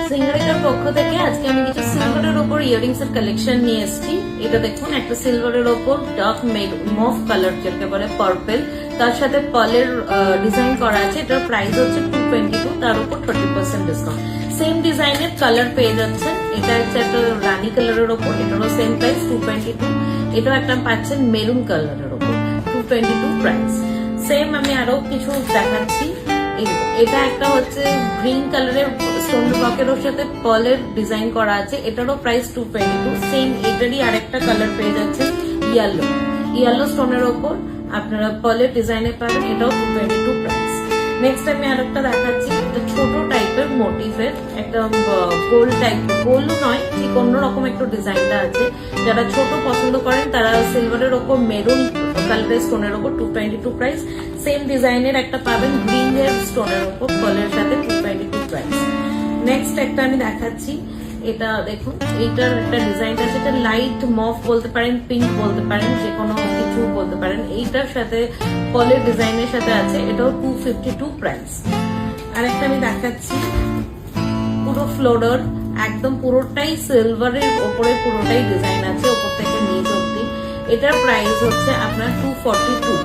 সিঙ্গারিটার পক্ষ থেকে আজকে আমি কিছু সিলভারের উপর ইয়ারিংস এর কালেকশন নিয়ে এসেছি। এটা দেখুন, একটা সিলভারের উপর ডার্ক মভ কালার যেটা বলে পার্পল, তার সাথে পার্লের ডিজাইন করা আছে। এটার প্রাইস হচ্ছে 222, তার উপর 30% ডিসকাউন্ট। সেম ডিজাইনের কালার পেয়ে যাচ্ছেন। এটা হচ্ছে একটা রানী কালারের উপর, এটারও সেম প্রাইস 222। এটাও একটা পাচ্ছেন মেরুন কালারের উপর, 222 প্রাইস। সেম আমি আরো কিছু দেখাচ্ছি। এটা একটা হচ্ছে গ্রিন কালারের স্টোন ব্লকের সাথে পার্লের ডিজাইন করা আছে, এটারও প্রাইস 222। সেম এটারই আরেকটা কালার পেয়ে যাচ্ছে ইয়েলো স্টোনের ওপর আপনারা পার্লের ডিজাইনে পাবেন, এটাও 222 প্রাইস। নেক্সট আমি আরেকটা দেখাচ্ছি, একটা ছোট টাইপের মোটিভের একটা গোল টাইপ, গোল্ড নয় ঠিক অন্যরকম একটু ডিজাইনটা আছে। যারা ছোট পছন্দ করেন তারা সিলভারের ওপর মেরুন কালারের স্টোনের ওপর 222 প্রাইস। সেম ডিজাইনের একটা পাবেন গ্রিন এর স্টোনের ওপর পার্লের সাথে 222 প্রাইস। নেক্সট একটা আমি দেখাচ্ছি, এটা দেখুন, এইটার একটা ডিজাইন আছে, এটা লাইট মভ বলতে পারেন, পিঙ্ক বলতে পারেন, যে কোনো কিছু বলতে পারেন। এইটার সাথে পার্লের ডিজাইনের সাথে আছে, এটাও 252 প্রাইস। আরেকটা আমি দেখাচ্ছি, পুরো ফ্লোরার একদম পুরোটাই সিলভারের ওপরে পুরোটাই ডিজাইন আছে, ওপর থেকে নিচ অব্দি। এটার প্রাইস হচ্ছে আপনার 242।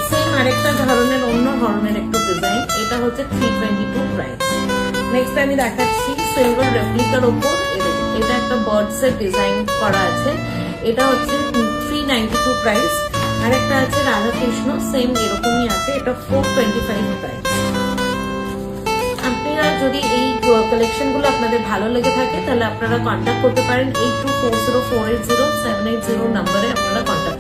সেম আরেকটা ধরনের অন্য ধরনের একটু ডিজাইন, এটা হচ্ছে 322 প্রাইস। নেক্সট আমি দেখাচ্ছি সিলভার রেপ্লিকার ওপর, এটা একটা বার্ডস এর ডিজাইন করা আছে, এটা হচ্ছে 392 প্রাইস। আরেকটা আছে রাধাকৃষ্ণ, সেম এরকমই আছে, এটা 425 প্রাইস। আপনারা যদি এই কালেকশন গুলো আপনাদের ভালো লেগে থাকে তাহলে আপনারা কন্ট্যাক্ট করতে পারেন 8240480780 নাম্বারে আপনারা কন্ট্যাক্ট